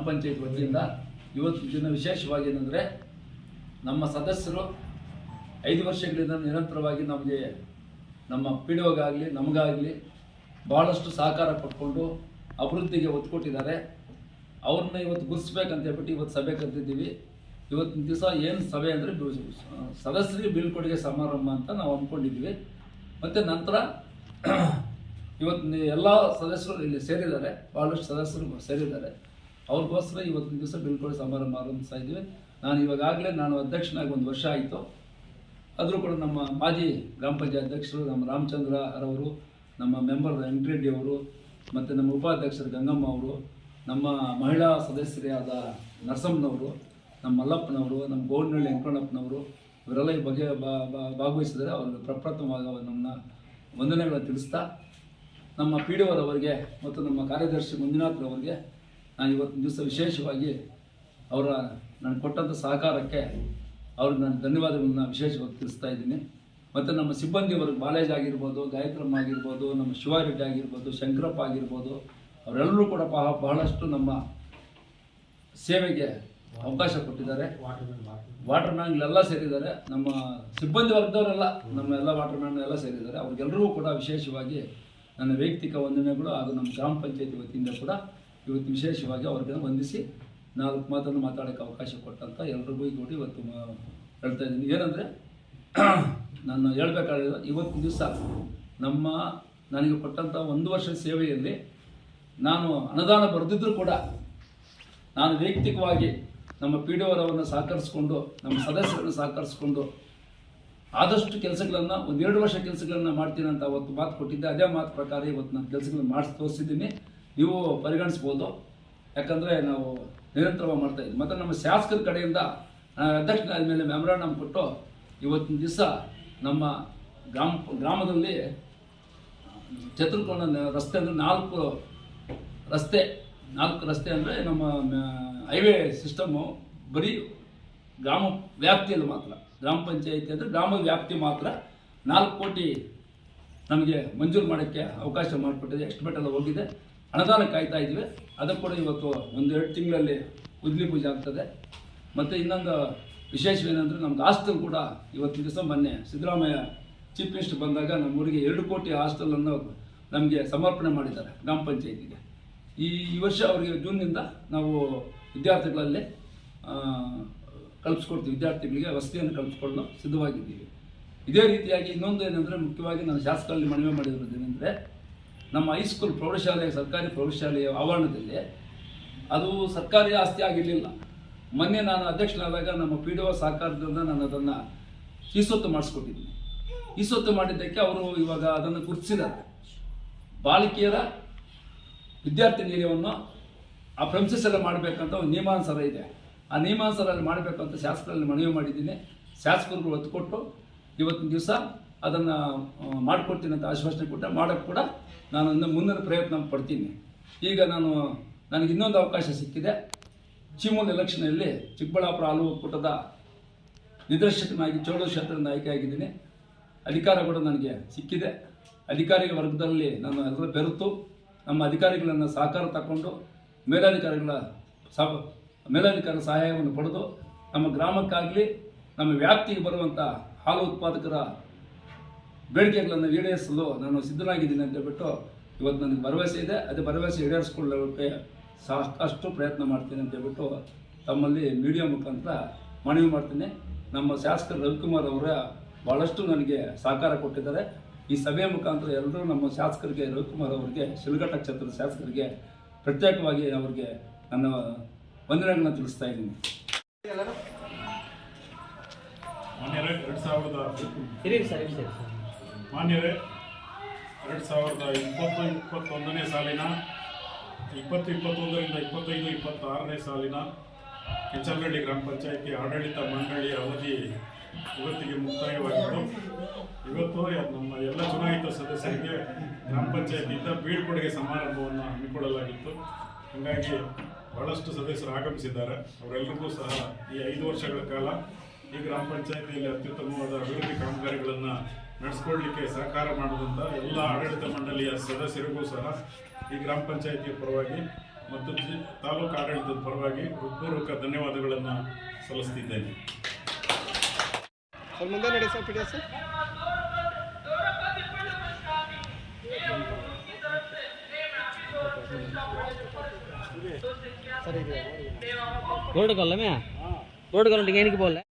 ಪಂಚಾಯಿತಿ ವತಿಯಿಂದ ಇವತ್ತು ದಿನ ವಿಶೇಷವಾಗಿ ಏನಂದರೆ ನಮ್ಮ ಸದಸ್ಯರು 5 ವರ್ಷಗಳಿಂದ ನಿರಂತರವಾಗಿ ನಮಗೆ ನಮ್ಮ ಪಿಡಿಒಗಾಗಲಿ ನಮಗಾಗಲಿ ಭಾಳಷ್ಟು ಸಹಕಾರ ಕೊಟ್ಕೊಂಡು ಅಭಿವೃದ್ಧಿಗೆ ಒತ್ತು ಕೊಟ್ಟಿದ್ದಾರೆ. ಅವ್ರನ್ನ ಇವತ್ತು ಗುರುತಿಸ್ಬೇಕಂತ ಹೇಳ್ಬಿಟ್ಟು ಇವತ್ತು ಸಭೆ ಕರೆದಿದ್ದೀವಿ. ಇವತ್ತಿನ ದಿವಸ ಏನು ಸಭೆ ಅಂದರೆ ಸದಸ್ಯರಿಗೆ ಬೀಳ್ಕೊಡುಗೆ ಸಮಾರಂಭ ಅಂತ ನಾವು ಅಂದ್ಕೊಂಡಿದ್ವಿ. ಮತ್ತು ನಂತರ ಇವತ್ತು ಎಲ್ಲ ಸದಸ್ಯರು ಇಲ್ಲಿ ಸೇರಿದ್ದಾರೆ, ಭಾಳಷ್ಟು ಸದಸ್ಯರು ಸೇರಿದ್ದಾರೆ. ಅವ್ರಿಗೋಸ್ಕರ ಇವತ್ತಿನ ದಿವಸ ಬೀಳ್ಕೊಡುಗೆ ಸಮಾರಂಭ ಆರಂಭಿಸ್ತಾ ಇದ್ದೀವಿ. ನಾನು ಅಧ್ಯಕ್ಷನಾಗಿ 1 ವರ್ಷ ಆಯಿತು. ಆದರೂ ಕೂಡ ನಮ್ಮ ಮಾಜಿ ಗ್ರಾಮ ಪಂಚಾಯತ್ ಅಧ್ಯಕ್ಷರು ನಮ್ಮ ರಾಮಚಂದ್ರ ಅವರು, ನಮ್ಮ ಮೆಂಬರ್ ವೆಂಕಟರೆಡ್ಡಿ ಅವರು, ಮತ್ತು ನಮ್ಮ ಉಪಾಧ್ಯಕ್ಷರು ಗಂಗಮ್ಮ ಅವರು, ನಮ್ಮ ಮಹಿಳಾ ಸದಸ್ಯರಾದ ನರಸಮ್ಮನವರು, ನಮ್ಮ ಮಲ್ಲಪ್ಪನವರು, ನಮ್ಮ ಗೋವಿನಹಳ್ಳಿ ವೆಂಕಣ್ಣಪ್ಪನವರು ಇವರೆಲ್ಲ ಈ ಬಗ್ಗೆ ಭಾಗವಹಿಸಿದರೆ ಅವ್ರಿಗೆ ಪ್ರಪ್ರಥಮವಾಗಿ ನಮ್ಮ ವಂದನೆಗಳನ್ನು ತಿಳಿಸ್ತಾ, ನಮ್ಮ PDOರವರಿಗೆ ಮತ್ತು ನಮ್ಮ ಕಾರ್ಯದರ್ಶಿ ಮಂಜುನಾಥ್ರವರಿಗೆ ನಾನು ಇವತ್ತಿನ ದಿವಸ ವಿಶೇಷವಾಗಿ ನನಗೆ ಕೊಟ್ಟಂಥ ಸಹಕಾರಕ್ಕೆ ಅವ್ರಿಗೆ ನಾನು ಧನ್ಯವಾದಗಳನ್ನ ವಿಶೇಷವಾಗಿ ತಿಳಿಸ್ತಾ ಇದ್ದೀನಿ. ಮತ್ತು ನಮ್ಮ ಸಿಬ್ಬಂದಿಯವರಿಗೆ ಬಾಲೇಜ್ ಆಗಿರ್ಬೋದು, ಗಾಯತ್ರಮ್ಮ ಆಗಿರ್ಬೋದು, ನಮ್ಮ ಶಿವಾರೆಡ್ಡಿ ಆಗಿರ್ಬೋದು, ಶಂಕರಪ್ಪ ಆಗಿರ್ಬೋದು, ಅವರೆಲ್ಲರೂ ಕೂಡ ಬಹಳಷ್ಟು ನಮ್ಮ ಸೇವೆಗೆ ಅವಕಾಶ ಕೊಟ್ಟಿದ್ದಾರೆ. ವಾಟರ್ ಮ್ಯಾನ್ಗಳೆಲ್ಲ ಸೇರಿದ್ದಾರೆ. ನಮ್ಮ ಸಿಬ್ಬಂದಿ ವರ್ಗದವರೆಲ್ಲ ನಮ್ಮ ಎಲ್ಲ ವಾಟರ್ ಮ್ಯಾನ್ ಎಲ್ಲ ಸೇರಿದ್ದಾರೆ. ಅವ್ರಿಗೆಲ್ಲರಿಗೂ ಕೂಡ ವಿಶೇಷವಾಗಿ ನನ್ನ ವೈಯಕ್ತಿಕ ವಂದನೆಗಳು ಹಾಗೂ ನಮ್ಮ ಗ್ರಾಮ ಪಂಚಾಯತಿ ವತಿಯಿಂದ ಕೂಡ ಇವತ್ತು ವಿಶೇಷವಾಗಿ ಅವ್ರಿಗೆ ವಂದಿಸಿ 4 ಮಾತನ್ನು ಮಾತಾಡೋಕ್ಕೆ ಅವಕಾಶ ಕೊಟ್ಟಂತ ಎಲ್ರಿಗೂ ಕೂಡ ಇವತ್ತು ಹೇಳ್ತಾ ಇದ್ದೀನಿ. ಏನಂದರೆ ನಾನು ಹೇಳಬೇಕಾದ್ರೆ ಇವತ್ತಿನ ದಿವಸ ನನಗೆ ಕೊಟ್ಟಂಥ 1 ವರ್ಷದ ಸೇವೆಯಲ್ಲಿ ನಾನು ಅನುದಾನ ಬರೆದಿದ್ದರೂ ಕೂಡ ನಾನು ವೈಯಕ್ತಿಕವಾಗಿ ನಮ್ಮ PDOರವನ್ನು ಸಹಕರಿಸ್ಕೊಂಡು, ನಮ್ಮ ಸದಸ್ಯರನ್ನು ಸಹಕರಿಸ್ಕೊಂಡು ಆದಷ್ಟು ಕೆಲಸಗಳನ್ನು 1-2 ವರ್ಷ ಕೆಲಸಗಳನ್ನು ಮಾಡ್ತೀನಿ ಅಂತ ಅವತ್ತು ಮಾತು ಕೊಟ್ಟಿದ್ದೆ. ಅದೇ ಮಾತು ಪ್ರಕಾರ ಇವತ್ತು ನಾನು ಕೆಲಸಗಳನ್ನು ಮಾಡಿಸಿ ತೋರಿಸಿದ್ದೀನಿ. ನೀವು ಪರಿಗಣಿಸ್ಬೋದು. ಯಾಕಂದರೆ ನಾವು ನಿರಂತರವಾಗಿ ಮಾಡ್ತಾಯಿದ್ವಿ. ಮತ್ತು ನಮ್ಮ ಶಾಸಕರ ಕಡೆಯಿಂದ ಅಧ್ಯಕ್ಷನಾದ ಮೇಲೆ ಮೆಮೊರಾಂಡಮ್ ಕೊಟ್ಟು ಇವತ್ತಿನ ದಿವಸ ನಮ್ಮ ಗ್ರಾಮದಲ್ಲಿ ಚತುರ್ಕೋನ ರಸ್ತೆ ಅಂದರೆ 4 ರಸ್ತೆ ಅಂದರೆ ನಮ್ಮ ಹೈವೇ ಸಿಸ್ಟಮ್ಮು ಬರೀ ಗ್ರಾಮ ವ್ಯಾಪ್ತಿಯಲ್ಲಿ ಮಾತ್ರ, ಗ್ರಾಮ ಪಂಚಾಯಿತಿ ಅಂದರೆ ಗ್ರಾಮ ವ್ಯಾಪ್ತಿ ಮಾತ್ರ 4 ಕೋಟಿ ನಮಗೆ ಮಂಜೂರು ಮಾಡೋಕ್ಕೆ ಅವಕಾಶ ಮಾಡಿಕೊಟ್ಟಿದೆ. ಎಸ್ಟಿಮೇಟ್ ಎಲ್ಲ ಹೋಗಿದೆ. ಅನುದಾನ ಕಾಯ್ತಾ ಇದ್ವಿ. ಅದಕ್ಕೆ ಕೂಡ ಇವತ್ತು 1-2 ತಿಂಗಳಲ್ಲಿ ಉದ್ಲಿ ಪೂಜೆ ಆಗ್ತದೆ. ಮತ್ತು ಇನ್ನೊಂದು ವಿಶೇಷವೇನೆಂದರೆ ನಮ್ಗೆ ಹಾಸ್ಟೆಲ್ ಕೂಡ ಇವತ್ತಿನ ದಿವಸ ಮೊನ್ನೆ ಸಿದ್ದರಾಮಯ್ಯ ಚೀಫ್ ಮಿನಿಸ್ಟರ್ ಬಂದಾಗ ನಮ್ಮೂರಿಗೆ 2 ಕೋಟಿ ಹಾಸ್ಟೆಲನ್ನು ನಮಗೆ ಸಮರ್ಪಣೆ ಮಾಡಿದ್ದಾರೆ ಗ್ರಾಮ ಪಂಚಾಯಿತಿಗೆ. ಈ ವರ್ಷ ಅವರಿಗೆ ಜೂನ್ನಿಂದ ನಾವು ವಿದ್ಯಾರ್ಥಿಗಳಲ್ಲಿ ಕಲ್ಪಿಸ್ಕೊಡ್ತೀವಿ. ವಿದ್ಯಾರ್ಥಿಗಳಿಗೆ ವಸತಿಯನ್ನು ಕಲ್ಪಿಸ್ಕೊಳ್ಳಲು ಸಿದ್ಧವಾಗಿದ್ದೀವಿ. ಇದೇ ರೀತಿಯಾಗಿ ಇನ್ನೊಂದು ಏನಂದರೆ ಮುಖ್ಯವಾಗಿ ನಾನು ಶಾಸಕರಲ್ಲಿ ಮನವಿ ಮಾಡಿರೋದು ಏನಂದರೆ ನಮ್ಮ ಹೈಸ್ಕೂಲ್ ಪ್ರೌಢಶಾಲೆ, ಸರ್ಕಾರಿ ಪ್ರೌಢಶಾಲೆಯ ಆವರಣದಲ್ಲಿ ಅದು ಸರ್ಕಾರಿ ಆಸ್ತಿ ಆಗಿರಲಿಲ್ಲ. ಮೊನ್ನೆ ನಾನು ಅಧ್ಯಕ್ಷನಾದಾಗ ನಮ್ಮ PDO ಸಹಕಾರದಿಂದ ನಾನು ಅದನ್ನು ಈಸೊತ್ತು ಮಾಡಿಸ್ಕೊಟ್ಟಿದ್ದೀನಿ. ಈಸೊತ್ತು ಮಾಡಿದ್ದಕ್ಕೆ ಅವರು ಇವಾಗ ಅದನ್ನು ಗುರುತಿಸಿದ್ದಾರೆ. ಬಾಲಿಕೆಯರ ವಿದ್ಯಾರ್ಥಿ ನಿಲಯವನ್ನು ಆ ಪ್ರೆಮಿಸಸ್ ಎಲ್ಲ ಮಾಡಬೇಕಂತ ಒಂದು ನಿಯಮಾನುಸಾರ ಇದೆ. ಆ ನಿಯಮಾನುಸಾರಲ್ಲಿ ಮಾಡಬೇಕು ಅಂತ ಶಾಸಕರಲ್ಲಿ ಮನವಿ ಮಾಡಿದ್ದೀನಿ. ಶಾಸಕರು ಒತ್ತು ಕೊಟ್ಟು ಇವತ್ತಿನ ದಿವಸ ಅದನ್ನು ಮಾಡಿಕೊಡ್ತೀನಿ ಅಂತ ಆಶ್ವಾಸನೆ ಕೊಟ್ಟೆ. ಮಾಡೋಕ್ಕೆ ಕೂಡ ನಾನು ಮುಂದಿನ ಪ್ರಯತ್ನ ಪಡ್ತೀನಿ. ಈಗ ನನಗೆ ಇನ್ನೊಂದು ಅವಕಾಶ ಸಿಕ್ಕಿದೆ. ಚೀಮೂಲ್ ಎಲೆಕ್ಷನಲ್ಲಿ ಚಿಕ್ಕಬಳ್ಳಾಪುರ ಹಾಲು ಒಕ್ಕೂಟದ ನಿರ್ದೇಶಕನಾಗಿ ಚೋಳು ಕ್ಷೇತ್ರದ ಆಯ್ಕೆಯಾಗಿದ್ದೀನಿ. ಅಧಿಕಾರ ಕೂಡ ನನಗೆ ಸಿಕ್ಕಿದೆ. ಅಧಿಕಾರಿ ವರ್ಗದಲ್ಲಿ ನಾನು ಎಲ್ಲ ಬೆರೆತು ನಮ್ಮ ಅಧಿಕಾರಿಗಳನ್ನು ಸಹಕಾರ ತಗೊಂಡು ಮೇಲಧಿಕಾರಿಗಳ ಸಹಾಯವನ್ನು ಪಡೆದು ನಮ್ಮ ಗ್ರಾಮಕ್ಕಾಗಲಿ ನಮ್ಮ ವ್ಯಾಪ್ತಿಗೆ ಬರುವಂಥ ಹಾಲು ಉತ್ಪಾದಕರ ಬೇಡಿಕೆಗಳನ್ನು ಈಡೇರಿಸಲು ನಾನು ಸಿದ್ಧನಾಗಿದ್ದೀನಿ ಅಂತ ಹೇಳ್ಬಿಟ್ಟು ಇವತ್ತು ನನಗೆ ಭರವಸೆ ಇದೆ. ಅದೇ ಭರವಸೆ ಈಡೇರಿಸ್ಕೊಳ್ಳೋಕ್ಕೆ ಸಾಕಷ್ಟು ಪ್ರಯತ್ನ ಮಾಡ್ತೀನಿ ಅಂತ ಹೇಳ್ಬಿಟ್ಟು ತಮ್ಮಲ್ಲಿ ಮೀಡಿಯಾ ಮುಖಾಂತರ ಮನವಿ ಮಾಡ್ತೀನಿ. ನಮ್ಮ ಶಾಸಕರು ರವಿಕುಮಾರ್ ಅವರ ಭಾಳಷ್ಟು ನನಗೆ ಸಹಕಾರ ಕೊಟ್ಟಿದ್ದಾರೆ. ಈ ಸಭೆಯ ಮುಖಾಂತರ ಎಲ್ಲರೂ ನಮ್ಮ ಶಾಸಕರಿಗೆ, ರವಿಕುಮಾರ್ ಅವರಿಗೆ, ಶಿಲ್ಘಟ್ಟ ಕ್ಷೇತ್ರದ ಶಾಸಕರಿಗೆ ಪ್ರತ್ಯೇಕವಾಗಿ ಅವರಿಗೆ ನನ್ನ ವಂದನೆಗಳನ್ನು ತಿಳಿಸ್ತಾ ಇದ್ದೀನಿ. ಮಾನ್ಯರೇ, 2020-21ನೇ ಸಾಲಿನ 2021ರಿಂದ 25-26ನೇ ಸಾಲಿನ ಕೆಂಚನಹಳ್ಳಿ ಗ್ರಾಮ ಪಂಚಾಯಿತಿ ಆಡಳಿತ ಮಂಡಳಿಯ ಅವಧಿ ಇವತ್ತಿಗೆ ಮುಕ್ತಾಯವಾಗಿದ್ದು, ಇವತ್ತು ನಮ್ಮ ಎಲ್ಲ ಚುನಾಯಿತ ಸದಸ್ಯರಿಗೆ ಗ್ರಾಮ ಪಂಚಾಯಿತಿಯಿಂದ ಬೀಳ್ಕೊಡುಗೆ ಸಮಾರಂಭವನ್ನು ಹಮ್ಮಿಕೊಳ್ಳಲಾಗಿತ್ತು. ಹಾಗಾಗಿ ಬಹಳಷ್ಟು ಸದಸ್ಯರು ಆಗಮಿಸಿದ್ದಾರೆ. ಅವರೆಲ್ಲರಿಗೂ ಸಹ ಈ 5 ವರ್ಷಗಳ ಕಾಲ ಈ ಗ್ರಾಮ ಪಂಚಾಯಿತಿಯಲ್ಲಿ ಅತ್ಯುತ್ತಮವಾದ ಅಭಿವೃದ್ಧಿ ಕಾಮಗಾರಿಗಳನ್ನು ನಡೆಸ್ಕೊಳ್ಳಿಕ್ಕೆ ಸಹಕಾರ ಮಾಡಿದಂಥ ಎಲ್ಲ ಆಡಳಿತ ಮಂಡಳಿಯ ಸದಸ್ಯರಿಗೂ ಸಹ ಈ ಗ್ರಾಮ ಪಂಚಾಯಿತಿಯ ಪರವಾಗಿ ಮತ್ತು ತಾಲೂಕು ಆಡಳಿತದ ಪರವಾಗಿ ಹೃತ್ಪೂರ್ವಕ ಧನ್ಯವಾದಗಳನ್ನು ಸಲ್ಲಿಸ್ತಿದ್ದೇನೆ. ಮುಂದೆ ನಡಿ ಸರ್ ಪಿ ಡಿ ಎಸ್ रोड कॉल में रोड कॉल टिके बोल